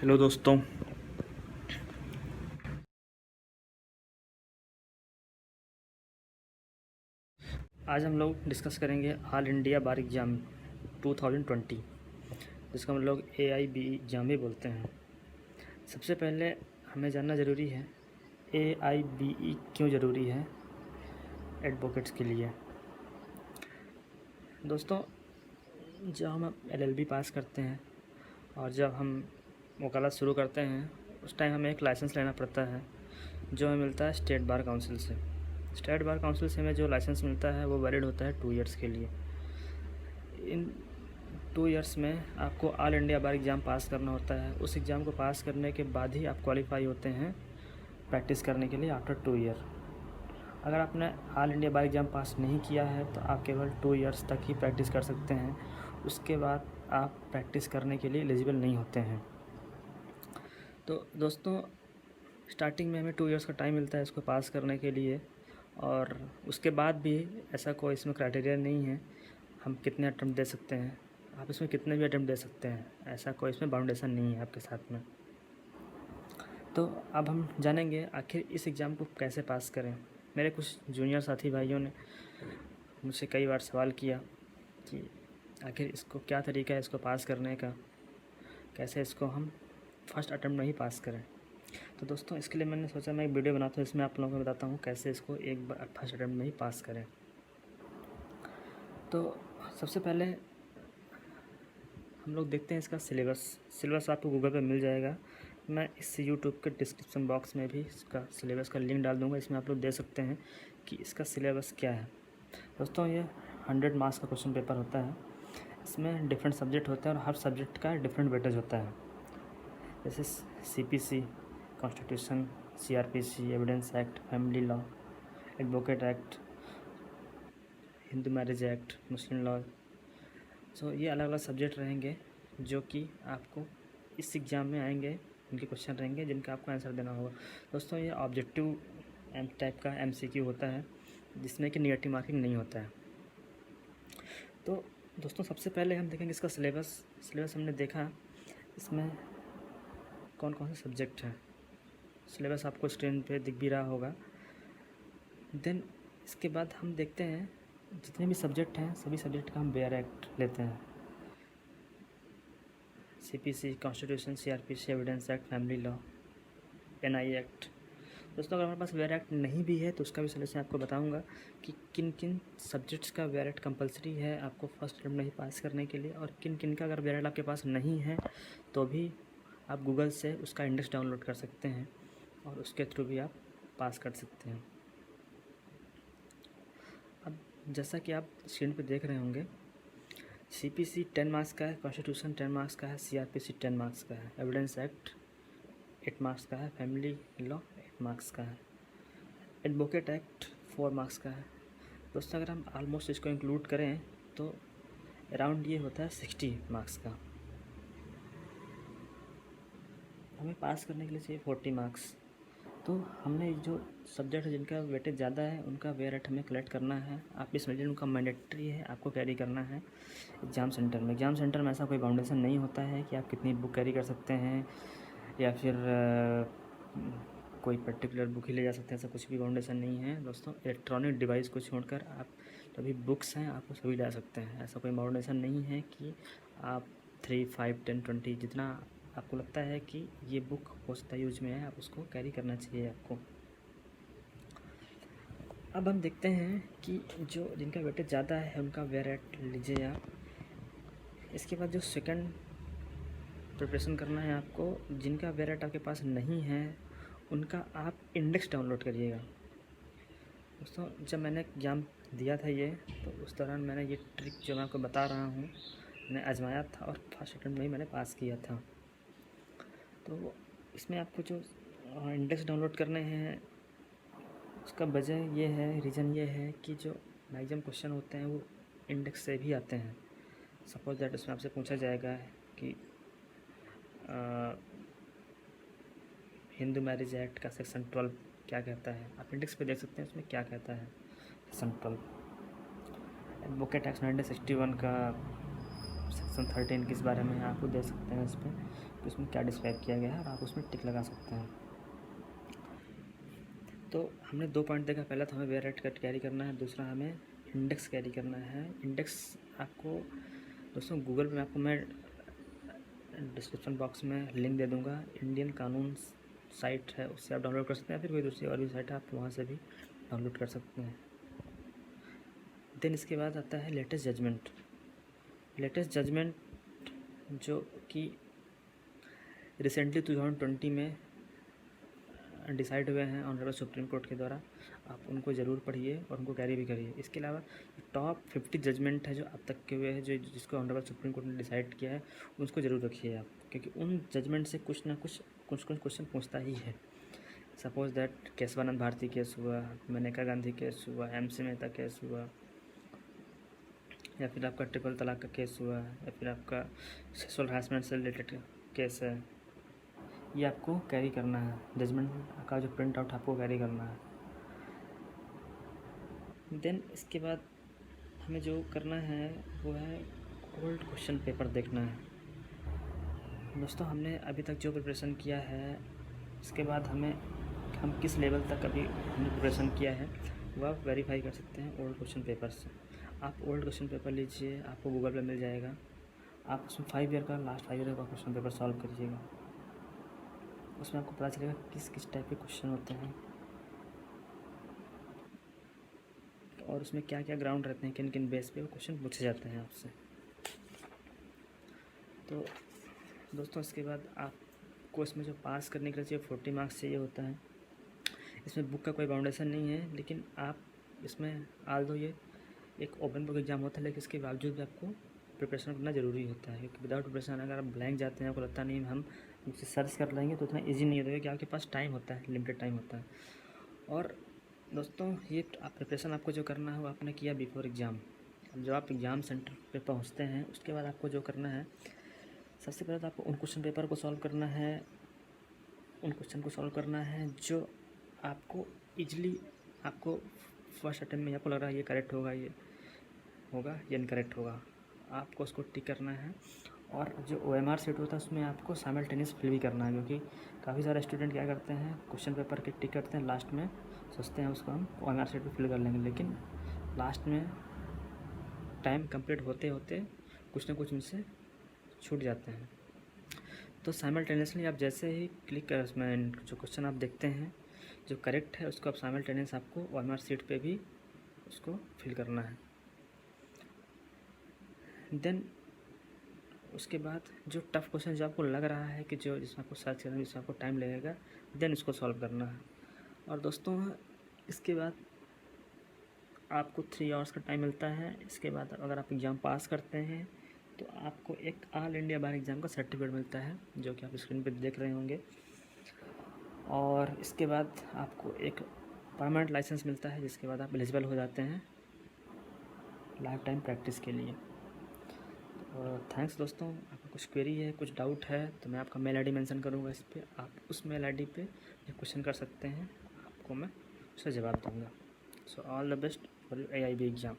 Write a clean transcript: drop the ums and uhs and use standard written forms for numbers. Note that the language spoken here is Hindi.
हेलो दोस्तों। आज हम लोग डिस्कस करेंगे ऑल इंडिया बार एग्ज़ाम 2020, जिसको हम लोग AIBE एग्ज़ाम भी बोलते हैं। सबसे पहले हमें जानना ज़रूरी है AIBE क्यों ज़रूरी है एडवोकेट्स के लिए। दोस्तों, जब हम LLB पास करते हैं और जब हम वकालत शुरू करते हैं उस टाइम हमें एक लाइसेंस लेना पड़ता है जो हमें मिलता है स्टेट बार काउंसिल से। स्टेट बार काउंसिल से हमें जो लाइसेंस मिलता है वो वैलिड होता है 2 ईयर्स के लिए। इन 2 ईयर्स में आपको ऑल इंडिया बार एग्ज़ाम पास करना होता है। उस एग्ज़ाम को पास करने के बाद ही आप क्वालिफाई होते हैं प्रैक्टिस करने के लिए आफ्टर 2 ईयर। अगर आपने ऑल इंडिया बार एग्ज़ाम पास नहीं किया है तो आप केवल 2 ईयर्स तक ही प्रैक्टिस कर सकते हैं। उसके बाद आप प्रैक्टिस करने के लिए एलिजिबल नहीं होते हैं। तो दोस्तों, स्टार्टिंग में हमें 2 ईयर्स का टाइम मिलता है इसको पास करने के लिए, और उसके बाद भी ऐसा कोई इसमें क्राइटेरिया नहीं है हम कितने अटेम्प्ट दे सकते हैं। आप इसमें कितने भी अटेम्प्ट दे सकते हैं, ऐसा कोई इसमें बाउंडेशन नहीं है आपके साथ में। तो अब हम जानेंगे आखिर इस एग्ज़ाम को कैसे पास करें। मेरे कुछ जूनियर साथी भाइयों ने मुझसे कई बार सवाल किया कि आखिर इसको क्या तरीका है इसको पास करने का, कैसे इसको हम फर्स्ट अटेम्प्ट में ही पास करें। तो दोस्तों, इसके लिए मैंने सोचा मैं एक वीडियो बनाता हूँ, इसमें आप लोगों को बताता हूँ कैसे इसको एक बार फर्स्ट अटेम्प्ट में ही पास करें। तो सबसे पहले हम लोग देखते हैं इसका सिलेबस आपको गूगल पे मिल जाएगा। मैं इस यूट्यूब के डिस्क्रिप्शन बॉक्स में भी इसका सिलेबस का लिंक डाल दूँगा, इसमें आप लोग देख सकते हैं कि इसका सिलेबस क्या है। दोस्तों, ये 100 मार्क्स का क्वेश्चन पेपर होता है। इसमें डिफरेंट सब्जेक्ट होते हैं और हर सब्जेक्ट का डिफरेंट वेटेज होता है। जैसे CPC, constitution, CRPC, evidence act, family law, advocate act, Hindu marriage act, Muslim law. So ये अलग अलग सब्जेक्ट रहेंगे जो कि आपको इस एग्ज़ाम में आएंगे। इनके क्वेश्चन रहेंगे जिनका आपको आंसर देना होगा। दोस्तों, ये ऑब्जेक्टिव टाइप का MCQ होता है जिसमें कि नेगेटिव मार्किंग नहीं होता है। तो दोस्तों, सबसे पहले हम देखेंगे इसका सिलेबस हमने देखा इसमें कौन कौन से सब्जेक्ट हैं। सिलेबस आपको स्क्रीन पे दिख भी रहा होगा। देन इसके बाद हम देखते हैं जितने भी सब्जेक्ट हैं सभी सब्जेक्ट का हम वेयर एक्ट लेते हैं। CPC, constitution, CRPC, evidence act, family law, NI act. दोस्तों, अगर हमारे पास वेयर एक्ट नहीं भी है तो उसका भी सॉल्यूशन आपको बताऊंगा कि किन किन सब्जेक्ट्स का वेयर एक्ट कंपलसरी है आपको फर्स्ट अटेम्प्ट में ही पास करने के लिए, और किन किन का अगर वेयर एक्ट आपके पास नहीं है तो भी आप गूगल से उसका इंडेक्स डाउनलोड कर सकते हैं और उसके थ्रू भी आप पास कर सकते हैं। अब जैसा कि आप स्क्रीन पे देख रहे होंगे, CPC 10 मार्क्स का है, कॉन्स्टिट्यूशन 10 मार्क्स का है, CRPC 10 मार्क्स का है, एविडेंस एक्ट 8 मार्क्स का है, फैमिली लॉ 8 मार्क्स का है, एडवोकेट एक्ट 4 मार्क्स का है। दोस्तों, अगर हम ऑलमोस्ट इसको इंक्लूड करें तो अराउंड ये होता है 60 मार्क्स का। हमें पास करने के लिए चाहिए 40 मार्क्स। तो हमने जो सब्जेक्ट है जिनका वेटेज ज़्यादा है उनका वेयर एक्ट हमें कलेक्ट करना है। आप इस मटेरियल उनका मैंडेटरी है, आपको कैरी करना है एग्ज़ाम सेंटर में। एग्ज़ाम सेंटर में ऐसा कोई बाउंडेशन नहीं होता है कि आप कितनी बुक कैरी कर सकते हैं या फिर कोई पर्टिकुलर बुक ही ले जा सकते हैं, ऐसा कुछ भी बाउंडेशन नहीं है। दोस्तों, इलेक्ट्रॉनिक डिवाइस को छोड़कर आप सभी बुक्स हैं आपको सभी ला सकते हैं। ऐसा कोई बाउंडेशन नहीं है कि आप 3, 5, 10, 20 जितना आपको लगता है कि ये बुक हो सकता है यूज में है, आप उसको कैरी करना चाहिए आपको। अब हम देखते हैं कि जो जिनका वेटेज ज़्यादा है उनका वेयर एक्ट लीजिए आप। इसके बाद जो सेकंड प्रिपरेशन करना है आपको, जिनका वेयर एक्ट आपके पास नहीं है उनका आप इंडेक्स डाउनलोड करिएगा। दोस्तों, जब मैंने एग्ज़ाम दिया था ये, तो उस दौरान मैंने ये ट्रिक जो मैं आपको बता रहा हूँ मैंने आजमाया था और फर्स्ट अटेम्प्ट में ही मैंने पास किया था। तो इसमें आपको जो इंडेक्स डाउनलोड करने हैं उसका वजह ये है, रीज़न ये है कि जो मैक्सिमम क्वेश्चन होते हैं वो इंडेक्स से भी आते हैं। सपोज दैट उसमें आपसे पूछा जाएगा कि हिंदू मैरिज एक्ट का सेक्शन 12 क्या कहता है, आप इंडेक्स पे देख सकते हैं उसमें क्या कहता है सेक्शन 12। एडवोकेट एक्ट 1961 का सेक्शन सेक्शन 13 किस बारे में है आपको दे सकते हैं इस पर, तो उसमें क्या डिस्क्राइब किया गया है, और आप उसमें टिक लगा सकते हैं। तो हमने 2 पॉइंट देखा, पहला तो हमें वेयर राइट कट कैरी करना है, दूसरा हमें इंडेक्स कैरी करना है। इंडेक्स आपको दोस्तों गूगल पे आपको मैं डिस्क्रिप्शन बॉक्स में लिंक दे दूँगा, इंडियन कानून साइट है, उससे आप डाउनलोड कर सकते हैं, फिर कोई दूसरी और भी साइट है आप वहाँ से भी डाउनलोड कर सकते हैं। देन इसके बाद आता है लेटेस्ट जजमेंट। लेटेस्ट जजमेंट जो कि रिसेंटली 2020 में डिसाइड हुए हैं ऑनरेबल सुप्रीम कोर्ट के द्वारा, आप उनको ज़रूर पढ़िए और उनको कैरी भी करिए। इसके अलावा टॉप 50 जजमेंट है जो अब तक के हुए हैं, जो जिसको ऑनरेबल सुप्रीम कोर्ट ने डिसाइड किया है, उसको ज़रूर रखिए आप, क्योंकि उन जजमेंट से कुछ ना कुछ क्वेश्चन पूछता ही है। Suppose that Keshavananda Bharati case हुआ, मेनका गांधी केस हुआ, MC मेहता केस हुआ, या फिर आपका ट्रिपल तलाक का केस हुआ, या फिर आपका सेक्सुअल हरासमेंट से रिलेटेड केस है, ये आपको कैरी करना है। जजमेंट का जो प्रिंट आउट आपको कैरी करना है। देन इसके बाद हमें जो करना है वो है ओल्ड क्वेश्चन पेपर देखना है। दोस्तों हमने अभी तक जो प्रिपरेशन किया है, इसके बाद हम किस लेवल तक अभी हमने प्रिपरेशन किया है वो आप वेरीफाई कर सकते हैं ओल्ड क्वेश्चन पेपर से। आप ओल्ड क्वेश्चन पेपर लीजिए, आपको गूगल पे मिल जाएगा, आप उसमें 5 ईयर का लास्ट 5 ईयर का क्वेश्चन पेपर सॉल्व करिएगा, उसमें आपको पता चलेगा किस किस टाइप के क्वेश्चन होते हैं और उसमें क्या क्या ग्राउंड रहते हैं, किन किन बेस पे वो क्वेश्चन पूछे जाते हैं आपसे। तो दोस्तों इसके बाद आपको इसमें जो पास करने के लिए चाहिए 40 मार्क्स चाहिए होता है। इसमें बुक का कोई बाउंडेशन नहीं है, लेकिन आप इसमें आल्दो ये एक ओपन बुक एग्ज़ाम होता है, लेकिन इसके बावजूद भी आपको प्रिपरेशन करना ज़रूरी होता है, क्योंकि विदाउट प्रिपरेशन अगर आप ब्लैंक जाते हैं, आपको लगता नहीं हम मुझसे सर्च कर लेंगे, तो उतना ईजी नहीं होता, क्योंकि आपके पास टाइम होता है, लिमिटेड टाइम होता है। और दोस्तों ये प्रिपरेशन आपको जो करना है वो आपने किया बिफोर एग्ज़ाम। जब आप एग्ज़ाम सेंटर पे पहुंचते हैं उसके बाद आपको जो करना है, सबसे पहले तो आपको उन क्वेश्चन पेपर को सॉल्व करना है, उन क्वेश्चन को सॉल्व करना है जो आपको ईजिली आपको फर्स्ट अटेम्प्ट में आपको लग रहा है ये करेक्ट होगा, ये होगा, ये इनकरेक्ट होगा, आपको उसको टिक करना है। और जो OMR सेट होता है उसमें आपको साइमल्टेनियस फिल भी करना है, क्योंकि काफ़ी सारे स्टूडेंट क्या करते हैं क्वेश्चन पेपर के टिक करते हैं, लास्ट में सोचते हैं उसको हम OMR सेट पे फिल कर लेंगे, लेकिन लास्ट में टाइम कंप्लीट होते होते कुछ ना कुछ उनसे छूट जाते हैं। तो साइमल्टेनियसली आप जैसे ही क्लिक कर उसमें जो क्वेश्चन आप देखते हैं जो करेक्ट है उसको आप साइमल्टेनियस आपको OMR सीट पे भी उसको फिल करना है। देन उसके बाद जो टफ़ क्वेश्चन जो आपको लग रहा है कि जो जिसमें आपको सर्च करना है, जिसमें आपको टाइम लगेगा, देन उसको सॉल्व करना है। और दोस्तों इसके बाद आपको 3 आवर्स का टाइम मिलता है। इसके बाद अगर आप एग्ज़ाम पास करते हैं तो आपको एक ऑल इंडिया बार एग्ज़ाम का सर्टिफिकेट मिलता है, जो कि आप स्क्रीन पर देख रहे होंगे। और इसके बाद आपको एक परमानेंट लाइसेंस मिलता है, जिसके बाद आप एलिजिबल हो जाते हैं लाइफ टाइम प्रैक्टिस के लिए। थैंक्स दोस्तों। आपको कुछ क्वेरी है, कुछ डाउट है, तो मैं आपका मेल ID मेंशन करूँगा इस पर, आप उस मेल ID पे क्वेश्चन कर सकते हैं, आपको मैं उसका जवाब दूँगा। So all the best for your AIB exam.